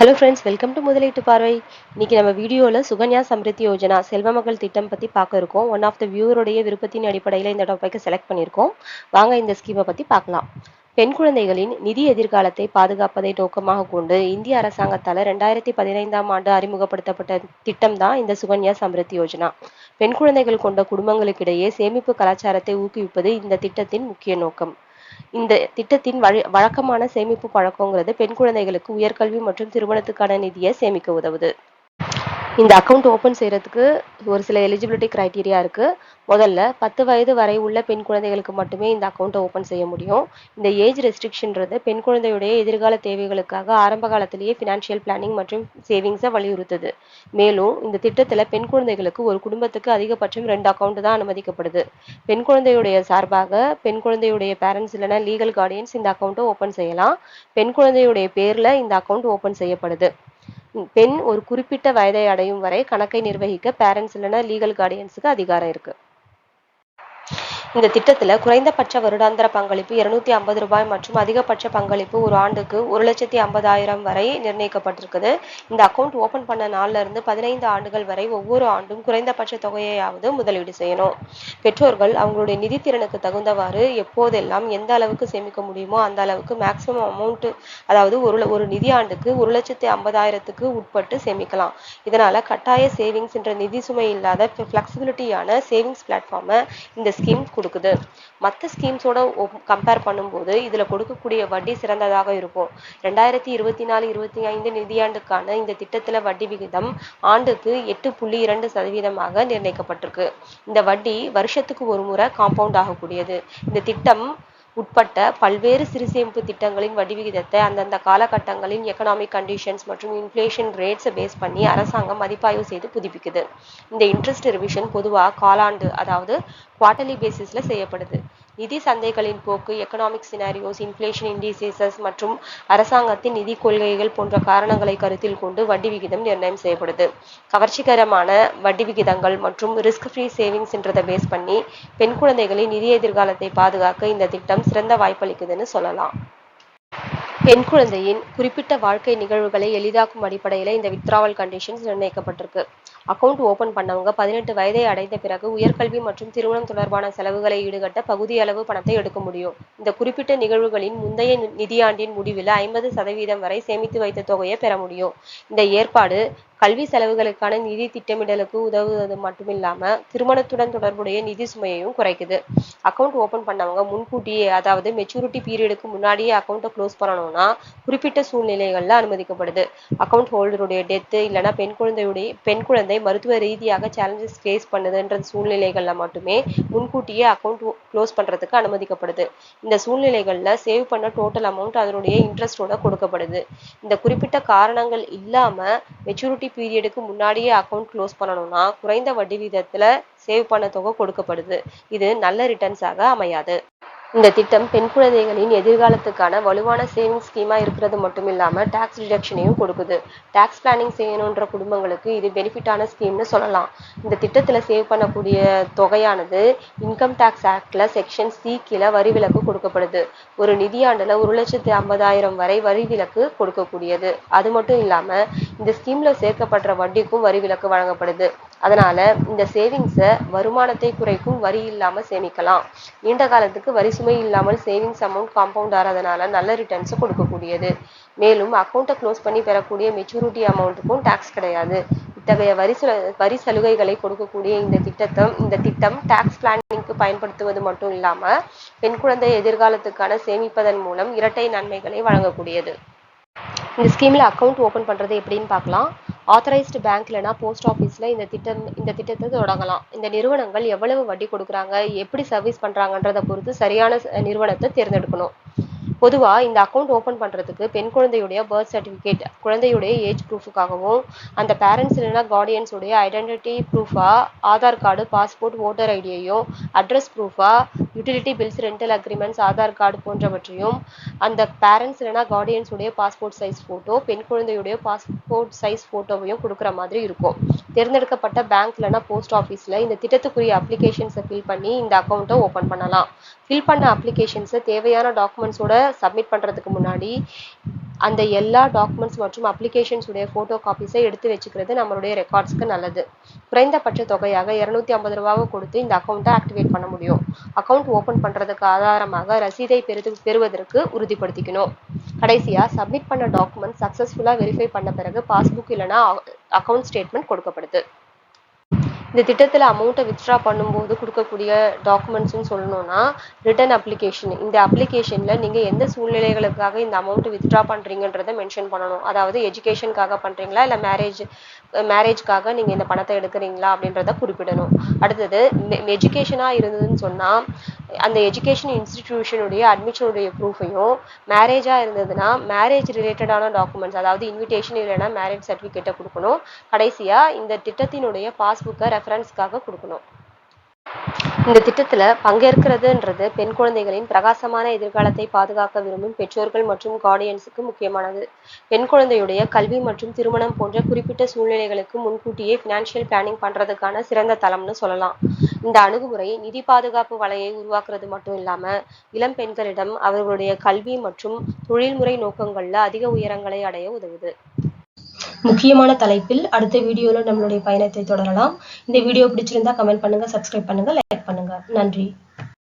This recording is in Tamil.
ஹலோ ஃப்ரெண்ட்ஸ், வெல்கம் டு முதலீட்டு பார்வை. இன்னைக்கு நம்ம வீடியோவில் சுகன்யா சம்ரித்தி யோஜனா செல்வ மகள் திட்டம் பற்றி பார்க்க இருக்கோம். ஒன் ஆஃப் த வியூவருடைய விருப்பத்தின் அடிப்படையில் இந்த டாப்பிக்கை செலக்ட் பண்ணியிருக்கோம். வாங்க இந்த ஸ்கீமை பற்றி பார்க்கலாம். பெண் குழந்தைகளின் நிதி எதிர்காலத்தை பாதுகாப்பதை நோக்கமாக கொண்டு இந்திய அரசாங்கத்தால் 2015ஆம் ஆண்டு அறிமுகப்படுத்தப்பட்ட திட்டம் தான் இந்த சுகன்யா சம்ரித்தி யோஜனா. பெண் குழந்தைகள் கொண்ட குடும்பங்களுக்கிடையே சேமிப்பு கலாச்சாரத்தை ஊக்குவிப்பது இந்த திட்டத்தின் முக்கிய நோக்கம். இந்த திட்டத்தின் வழக்கமான சேமிப்பு பழக்கங்கிறது பெண் குழந்தைகளுக்கு உயர்கல்வி மற்றும் திருமணத்துக்கான நிதியை சேமிக்க உதவுது. இந்த அக்கௌண்ட் ஓப்பன் செய்யறதுக்கு ஒரு சில எலிஜிபிலிட்டி கிரைட்டீரியா இருக்கு. முதல்ல 10 வயது வரை உள்ள பெண் குழந்தைகளுக்கு மட்டுமே இந்த அக்கௌண்ட்டை ஓப்பன் செய்ய முடியும். இந்த ஏஜ் ரெஸ்ட்ரிக்ஷன்றது பெண் குழந்தையுடைய எதிர்கால தேவைகளுக்காக ஆரம்ப காலத்திலேயே ஃபினான்ஷியல் பிளானிங் மற்றும் சேவிங்ஸை வலியுறுத்துது. மேலும் இந்த திட்டத்தில் பெண் குழந்தைகளுக்கு ஒரு குடும்பத்துக்கு அதிகபட்சம் 2 அக்கௌண்ட் தான் அனுமதிக்கப்படுது. பெண் குழந்தையுடைய சார்பாக பெண் குழந்தையுடைய பேரண்ட்ஸ் இல்லைன்னா லீகல் கார்டியன்ஸ் இந்த அக்கௌண்ட்டை ஓப்பன் செய்யலாம். பெண் குழந்தையுடைய பேர்ல இந்த அக்கௌண்ட் ஓப்பன் செய்யப்படுது. பெண் ஒரு குறிப்பிட்ட வயதை அடையும் வரை கணக்கை நிர்வகிக்க பேரண்ட்ஸ் இல்லைன்னா லீகல் கார்டியன்ஸுக்கு அதிகாரம் இருக்கு. இந்த திட்டத்துல குறைந்தபட்ச வருடாந்திர பங்களிப்பு 250 ரூபாய் மற்றும் அதிகபட்ச பங்களிப்பு ஒரு ஆண்டுக்கு 1,50,000 வரை நிர்ணயிக்கப்பட்டிருக்குது. இந்த அக்கௌண்ட் ஓபன் பண்ண நாள்ல இருந்து 15 ஆண்டுகள் வரை ஒவ்வொரு ஆண்டும் குறைந்தபட்ச தொகையாவது முதலீடு செய்யணும். பெற்றோர்கள் அவங்களுடைய நிதி திறனுக்கு தகுந்தவாறு எப்போதெல்லாம் எந்த அளவுக்கு சேமிக்க முடியுமோ அந்த அளவுக்கு மேக்சிமம் அமௌண்ட், அதாவது ஒரு நிதி ஆண்டுக்கு 1,50,000க்கு உட்பட்டு சேமிக்கலாம். இதனால கட்டாய சேவிங்ஸ் என்ற நிதி சுமை இல்லாத ஃபிளெக்சிபிலிட்டியான சேவிங்ஸ் பிளாட்ஃபார்மை இந்த ஸ்கீம் கொடுக்குது. மற்ற ஸ்கீம்ஸோட கம்பேர் பண்ணும்போது இதுல கொடுக்கக்கூடிய வட்டி சிறந்ததாக இருக்கும். 2024-25 நிதியாண்டுக்கான இந்த திட்டத்துல வட்டி விகிதம் ஆண்டுக்கு 8.2% நிர்ணயிக்கப்பட்டிருக்கு. இந்த வட்டி வருஷத்துக்கு ஒரு முறை காம்பவுண்ட் ஆகக்கூடியது. இந்த திட்டம் உட்பட்ட பல்வேறு சிறு சேமிப்பு திட்டங்களின் வட்டி விகிதத்தை அந்தந்த காலகட்டங்களின் எக்கனாமிக் கண்டிஷன்ஸ் மற்றும் இன்ஃப்ளேஷன் ரேட்ஸை பேஸ் பண்ணி அரசாங்கம் மதிப்பாய்வு செய்து புதுப்பிக்குது. இந்த இன்ட்ரெஸ்ட் ரிவிஷன் பொதுவாக காலாண்டு, அதாவது குவார்டர்லி பேசிஸ்ல செய்யப்படுது. நிதி சந்தைகளின் போக்கு, எக்கனாமிக் சினாரியோஸ், இன்ஃப்ளேஷன் இண்டிசேசஸ் மற்றும் அரசாங்கத்தின் நிதி கொள்கைகள் போன்ற காரணங்களை கருத்தில் கொண்டு வட்டி விகிதம் நிர்ணயம் செய்யப்படுது. கவர்ச்சிகரமான வட்டி விகிதங்கள் மற்றும் ரிஸ்க் ஃப்ரீ சேவிங்ஸ் என்றதை பேஸ் பண்ணி பெண் குழந்தைகளின் நிதி எதிர்காலத்தை பாதுகாக்க இந்த திட்டம் சிறந்த வாய்ப்பளிக்குதுன்னு சொல்லலாம். பெண் குழந்தையின் குறிப்பிட்ட வாழ்க்கை நிகழ்வுகளை எளிதாக்கும் அடிப்படையில் இந்த வித்ராவல் கண்டிஷன்ஸ் நிர்ணயிக்கப்பட்டிருக்கு. அக்கௌண்ட் ஓபன் பண்ணவங்க 18 வயதை அடைந்த பிறகு உயர்கல்வி மற்றும் திருமணம் தொடர்பான செலவுகளை ஈடுகட்ட பகுதியளவு பணத்தை எடுக்க முடியும். இந்த குறிப்பிட்ட நிகழ்வுகளின் முந்தைய நிதியாண்டின் முடிவில் 50% வரை சேமித்து வைத்த தொகையை பெற முடியும். இந்த ஏற்பாடு கல்வி செலவுகளுக்கான நிதி திட்டமிடலுக்கு உதவுவது மட்டுமில்லாம திருமணத்துடன் தொடர்புடைய நிதி சுமையையும் குறைக்குது. அக்கௌண்ட் ஓபன் பண்ணவங்க முன்கூட்டியே, அதாவது மெச்சூரிட்டி பீரியடுக்கு முன்னாடியே அக்கௌண்ட்டை க்ளோஸ் பண்ணணும்னா குறிப்பிட்ட சூழ்நிலைகள்ல அனுமதிக்கப்படுது. அக்கௌண்ட் ஹோல்டருடைய டெத்து இல்லைன்னா பெண் குழந்தை மருத்துவ ரீதியாக சேலஞ்சஸ் ஃபேஸ் பண்ணுதுன்ற சூழ்நிலைகள்ல மட்டுமே முன்கூட்டியே அக்கௌண்ட் க்ளோஸ் பண்றதுக்கு அனுமதிக்கப்படுது. இந்த சூழ்நிலைகள்ல சேவ் பண்ண டோட்டல் அமௌண்ட் அதனுடைய இன்ட்ரெஸ்டோட கொடுக்கப்படுது. இந்த குறிப்பிட்ட காரணங்கள் இல்லாம மெச்சூரிட்டி பீரியடுக்கு முன்னாடியே அக்கௌண்ட் க்ளோஸ் பண்ணணும்னா குறைந்த வட்டி விகிதத்துல சேவ் பண்ண தொகை கொடுக்கப்படுது. இது நல்ல ரிட்டர்ன்ஸாக அமையாது. இந்த திட்டம் பெண் குழந்தைகளின் எதிர்காலத்துக்கான வலுவான சேவிங் ஸ்கீமா இருக்கிறது மட்டும் இல்லாம டாக்ஸ் டிடக்ஷனையும் கொடுக்குது. டாக்ஸ் பிளானிங் செய்யணுன்ற குடும்பங்களுக்கு இது பெனிஃபிட்டான ஸ்கீம்னு சொல்லலாம். இந்த திட்டத்துல சேவ் பண்ணக்கூடிய தொகையானது இன்கம் டாக்ஸ் ஆக்ட்ல செக்ஷன் சி கீழே வரி விலக்கு கொடுக்கப்படுது. ஒரு நிதியாண்டுல 1,50,000 வரை வரி விலக்கு கொடுக்கக்கூடியது. அது மட்டும் இல்லாம இந்த ஸ்கீம்ல சேர்க்கப்படுற வட்டிக்கும் வரி விலக்கு வழங்கப்படுது. அதனால இந்த சேவிங்ஸை வருமானத்தை குறைக்கும் வரி இல்லாம சேமிக்கலாம். நீண்ட காலத்துக்கு வரி சுமை இல்லாமல் சேவிங்ஸ் அமௌண்ட் காம்பவுண்ட் ஆறதுனால நல்ல ரிட்டர்ன்ஸ் கொடுக்கக்கூடியது. மேலும் அக்கௌண்ட்டை க்ளோஸ் பண்ணி பெறக்கூடிய மெச்சூரிட்டி அமௌண்ட்டுக்கும் டாக்ஸ் கிடையாது. இத்தகைய வரி சலுகைகளை கொடுக்கக்கூடிய இந்த திட்டம் டாக்ஸ் பிளானிங்க்கு பயன்படுத்துவது மட்டும் இல்லாம பெண் குழந்தை எதிர்காலத்துக்கான சேமிப்பதன் மூலம் இரட்டை நன்மைகளை வழங்கக்கூடியது. இந்த ஸ்கீம்ல அக்கௌண்ட் ஓபன் பண்றது எப்படின்னு பார்க்கலாம். ஆத்தரைஸ்டு பேங்க் இல்லைனா போஸ்ட் ஆஃபீஸில் இந்த திட்டத்தை தொடங்கலாம். இந்த நிறுவனங்கள் எவ்வளவு வட்டி கொடுக்குறாங்க, எப்படி சர்வீஸ் பண்ணுறாங்கன்றதை பொறுத்து சரியான நிறுவனத்தை தேர்ந்தெடுக்கணும். பொதுவாக இந்த அக்கௌண்ட் ஓப்பன் பண்ணுறதுக்கு பெண் குழந்தையுடைய பர்த் சர்டிஃபிகேட், குழந்தையுடைய ஏஜ் ப்ரூஃபுக்காகவும் அந்த பேரண்ட்ஸ் இல்லைனா கார்டியன்ஸுடைய ஐடென்டிட்டி ப்ரூஃபாக ஆதார் கார்டு, பாஸ்போர்ட், ஓட்டர் ஐடியையும், அட்ரஸ் ப்ரூஃபாக utility bills, rental agreements, Aadhaar card போன்றவற்றையும், அந்த பேரண்ட்ஸ் இல்லைனா கார்டியன்ஸுடைய பாஸ்போர்ட் சைஸ் ஃபோட்டோ, பெண் குழந்தையுடைய பாஸ்போர்ட் சைஸ் ஃபோட்டோவையும் கொடுக்குற மாதிரி இருக்கும். தேர்ந்தெடுக்கப்பட்ட பேங்க் இல்லைனா போஸ்ட் ஆஃபீஸில் இந்த திட்டத்துக்குரிய அப்ளிகேஷன்ஸை ஃபில் பண்ணி இந்த அக்கௌண்ட்டை ஓப்பன் பண்ணலாம். ஃபில் பண்ண அப்ளிகேஷன்ஸை தேவையான டாக்குமெண்ட்ஸோட சப்மிட் பண்ணுறதுக்கு முன்னாடி அந்த எல்லா டாக்குமெண்ட்ஸ் மற்றும் அப்ளிகேஷன்ஸ் உடைய ஃபோட்டோ காப்பீஸை எடுத்து வச்சுக்கிறது நம்மளுடைய ரெக்கார்ட்ஸ்க்கு நல்லது. குறைந்தபட்ச தொகையாக 250 ரூபாவை கொடுத்து இந்த அக்கௌண்ட்டை ஆக்டிவேட் பண்ண முடியும். அக்கௌண்ட் ஓப்பன் பண்ணுறதுக்கு ஆதாரமாக ரசீதை பெறுவதற்கு உறுதிப்படுத்திக்கணும். கடைசியா சப்மிட் பண்ண டாக்குமெண்ட் சக்ஸஸ்ஃபுல்லாக வெரிஃபை பண்ண பிறகு பாஸ்புக் இல்லைன்னா அக்கௌண்ட் ஸ்டேட்மெண்ட் கொடுக்கப்படுது. இந்த திட்டத்தில் அமௌண்ட்டை வித்ட்ரா பண்ணும்போது கொடுக்கக்கூடிய டாக்குமெண்ட்ஸ்னு சொல்லணும்னா ரிட்டன் அப்ளிகேஷன். இந்த அப்ளிகேஷனில் நீங்கள் எந்த சூழ்நிலைகளுக்காக இந்த அமௌண்ட்டு வித்ட்ரா பண்ணுறீங்கன்றதை மென்ஷன் பண்ணணும். அதாவது எஜுகேஷனுக்காக பண்ணுறீங்களா இல்லை மேரேஜ்க்காக நீங்கள் இந்த பணத்தை எடுக்கிறீங்களா அப்படின்றத குறிப்பிடணும். அடுத்தது எஜுகேஷனாக இருந்ததுன்னு சொன்னால் அந்த எஜுகேஷன் இன்ஸ்டிடியூஷனுடைய அட்மிஷனுடைய ப்ரூஃபையும், மேரேஜாக இருந்ததுன்னா மேரேஜ் ரிலேட்டடான டாக்குமெண்ட்ஸ் அதாவது இன்விடேஷன் இல்லைன்னா மேரேஜ் சர்டிஃபிகேட்டை கொடுக்கணும். கடைசியாக இந்த திட்டத்தினுடைய பாஸ்புக்கை ரெஃபரன்ஸ்க்காக கொடுக்கணும். இந்த திட்டத்தில் பங்கேற்கிறதுன்றது பெண் குழந்தைகளின் பிரகாசமான எதிர்காலத்தை பாதுகாக்க விரும்பும் பெற்றோர்கள் மற்றும் கார்டியன்ஸுக்கு முக்கியமானது. பெண் குழந்தையுடைய கல்வி மற்றும் திருமணம் போன்ற குறிப்பிட்ட சூழ்நிலைகளுக்கு முன்கூட்டியே ஃபினான்ஷியல் பிளானிங் பண்ணுறதுக்கான சிறந்த தளம்னு சொல்லலாம். இந்த அணுகுமுறை நிதி பாதுகாப்பு வலையை உருவாக்குறது மட்டும் இல்லாமல் இளம் பெண்களிடம் அவர்களுடைய கல்வி மற்றும் தொழில்முறை நோக்கங்களில் அதிக உயரங்களை அடைய உதவுது. முக்கியமான தலைப்பில் அடுத்த வீடியோல நம்மளுடைய பயணத்தை தொடரலாம். இந்த வீடியோ பிடிச்சிருந்தா கமெண்ட் பண்ணுங்க, சப்ஸ்கிரைப் பண்ணுங்க, லைக் பண்ணுங்க. நன்றி.